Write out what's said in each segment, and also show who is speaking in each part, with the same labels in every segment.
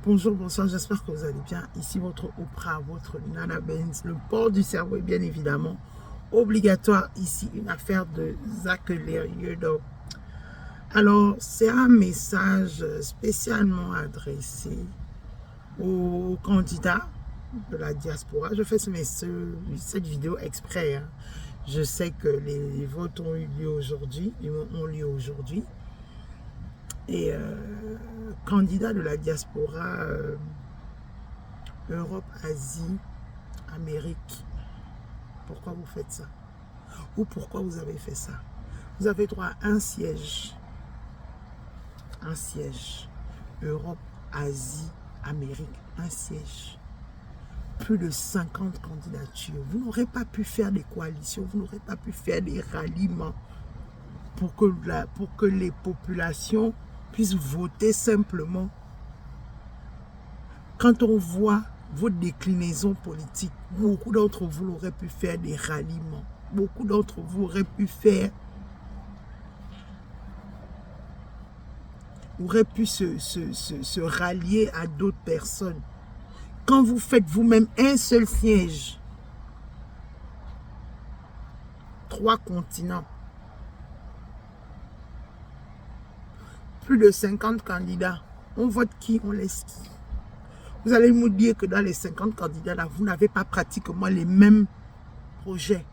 Speaker 1: Bonjour, bonsoir, j'espère que vous allez bien. Ici votre Oprah, votre Nana Benz. Le port du cerveau est bien évidemment obligatoire ici, une affaire de Zach Lerrieux. Alors, c'est un message spécialement adressé aux candidats de la diaspora. Je fais cette vidéo exprès. Hein. Je sais que les votes ont eu lieu aujourd'hui, Et candidats de la diaspora Europe, Asie, Amérique, pourquoi vous faites ça? Ou pourquoi vous avez fait ça? Vous avez droit à un siège. Un siège. Europe, Asie, Amérique, un siège. Plus de 50 candidatures. Vous n'aurez pas pu faire des coalitions, vous n'aurez pas pu faire des ralliements pour que les populations puissent voter simplement. Quand on voit vos déclinaisons politiques, beaucoup d'entre vous auraient pu faire des ralliements. Beaucoup d'entre vous auraient pu se rallier à d'autres personnes. Quand vous faites vous-même un seul siège, 3 continents, plus de 50 candidats, on vote qui, on laisse qui? Vous allez me dire que dans les 50 candidats là, vous n'avez pas pratiquement les mêmes projets.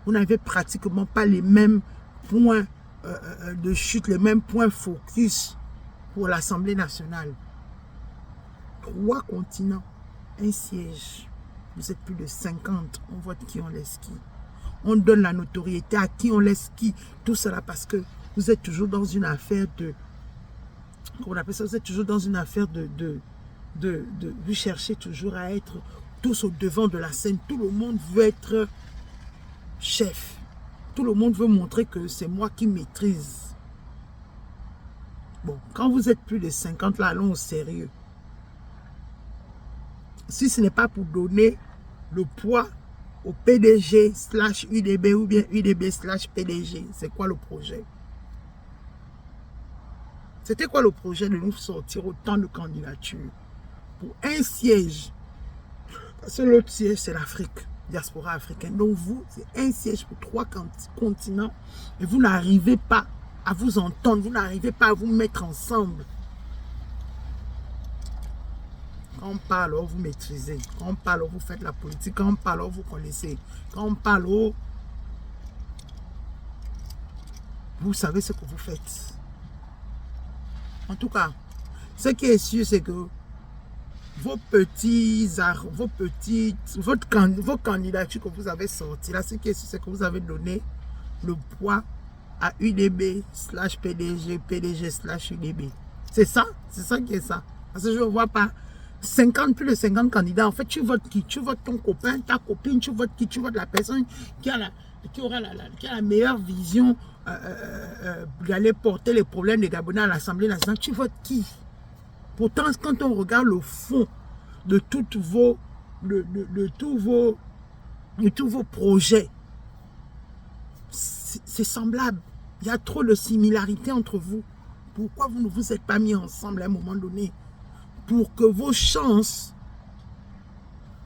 Speaker 1: Vous n'avez pratiquement pas les mêmes points de chute, les mêmes points focus pour l'Assemblée nationale. 3 continents, un siège. Vous êtes plus de 50. On vote qui, on laisse qui. On donne la notoriété à qui, on laisse qui. Tout cela parce que vous êtes toujours dans une affaire de... Comment on appelle ça? Vous êtes toujours dans une affaire vous cherchez toujours à être tous au devant de la scène. Tout le monde veut être chef. Tout le monde veut montrer que c'est moi qui maîtrise. Bon, quand vous êtes plus de 50, là, allons au sérieux. Si ce n'est pas pour donner le poids au PDG/UDB ou bien UDB/PDG, c'est quoi le projet? C'était quoi le projet de nous sortir autant de candidatures pour un siège? Parce que l'autre siège, c'est l'Afrique, diaspora africaine. Donc vous, c'est un siège pour 3 continents et vous n'arrivez pas à vous entendre, vous n'arrivez pas à vous mettre ensemble. Quand on parle, vous maîtrisez. Quand on parle, vous faites la politique. Quand on parle, vous connaissez. Quand on parle, vous savez ce que vous faites. En tout cas, ce qui est sûr, c'est que vos candidatures que vous avez sorties, là, ce qui est sûr, c'est que vous avez donné le poids à UDB/PDG, PDG/UDB. C'est ça qui est ça. Parce que je ne vois pas plus de 50 candidats. En fait, tu votes qui? Tu votes ton copain, ta copine, tu votes qui? Tu votes la personne qui a la meilleure vision d'aller porter les problèmes des Gabonais à l'Assemblée nationale. Tu votes qui? Pourtant, quand on regarde le fond de tous vos projets, c'est semblable. Il y a trop de similarités entre vous. Pourquoi vous ne vous êtes pas mis ensemble à un moment donné pour que vos chances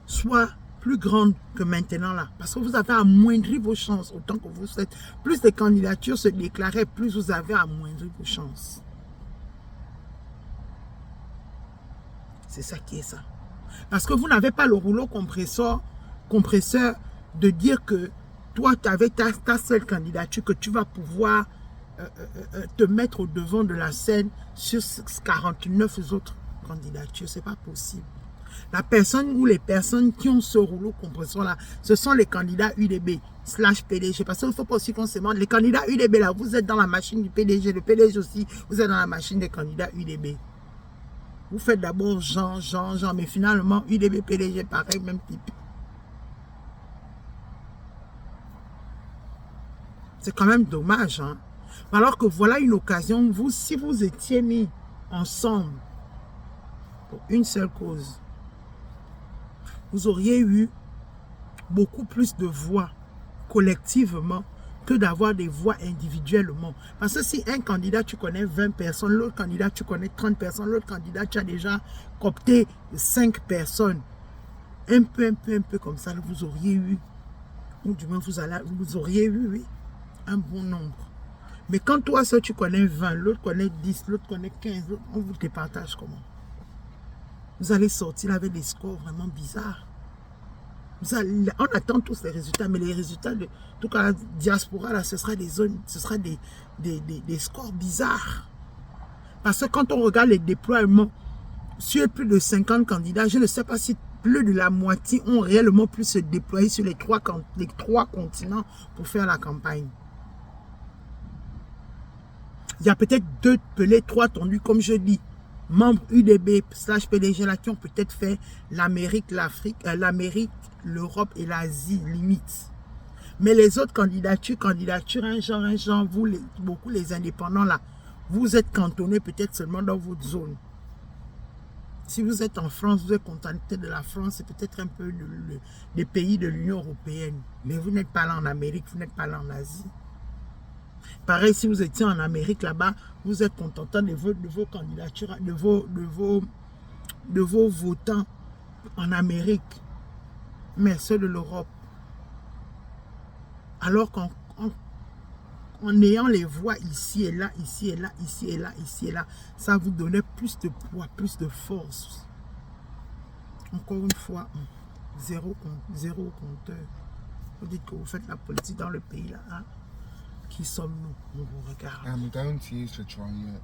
Speaker 1: soient plus grandes que maintenant là? Parce que vous avez amoindri vos chances autant que vous êtes. Plus les candidatures se déclaraient, plus vous avez amoindri vos chances. C'est ça qui est ça. Parce que vous n'avez pas le rouleau compresseur de dire que toi, tu avais ta seule candidature, que tu vas pouvoir te mettre au devant de la scène sur 49 autres candidatures. Ce n'est pas possible. La personne ou les personnes qui ont ce rouleau compresseur là, ce sont les candidats UDB/PDG. Parce qu'il ne faut pas aussi qu'on se demande, les candidats UDB là, vous êtes dans la machine du PDG, le PDG aussi, vous êtes dans la machine des candidats UDB. Vous faites d'abord Jean, mais finalement, UDB, PDG, pareil, même type. C'est quand même dommage, hein. Alors que voilà une occasion, si vous étiez mis ensemble pour une seule cause, vous auriez eu beaucoup plus de voix collectivement que d'avoir des voix individuellement. Parce que si un candidat, tu connais 20 personnes, l'autre candidat, tu connais 30 personnes, l'autre candidat, tu as déjà coopté 5 personnes. Un peu comme ça, vous auriez eu, ou du moins vous auriez eu, oui, un bon nombre. Mais quand toi seul, tu connais 20, l'autre connaît 10, l'autre connaît 15, on vous départage comment? Vous allez sortir avec des scores vraiment bizarres. On attend tous les résultats, mais les résultats de tout cas la diaspora, là, ce sera des zones, ce sera des scores bizarres. Parce que quand on regarde les déploiements sur plus de 50 candidats, je ne sais pas si plus de la moitié ont réellement pu se déployer sur les trois continents pour faire la campagne. Il y a peut-être 2 pelés, 3 tendus, comme je dis, membres UDB/PDG là qui ont peut-être fait l'Amérique, l'Afrique, l'Amérique, l'Europe et l'Asie limite. Mais les autres candidatures, un genre, vous, beaucoup les indépendants là, vous êtes cantonnés peut-être seulement dans votre zone. Si vous êtes en France, vous êtes contenté de la France, c'est peut-être un peu des pays de l'Union européenne. Mais vous n'êtes pas là en Amérique, vous n'êtes pas là en Asie. Pareil, si vous étiez en Amérique là-bas, vous êtes contentant de vos candidatures, de vos votants en Amérique, mais ceux de l'Europe. Alors qu'en ayant les voix ici et là, ici et là, ici et là, ici et là, ça vous donnait plus de poids, plus de force. Encore une fois, zéro compteur. Vous dites que vous faites la politique dans le pays là. Hein? Qui sommes-nous? On vous regarde.
Speaker 2: I'm going to use the try yet.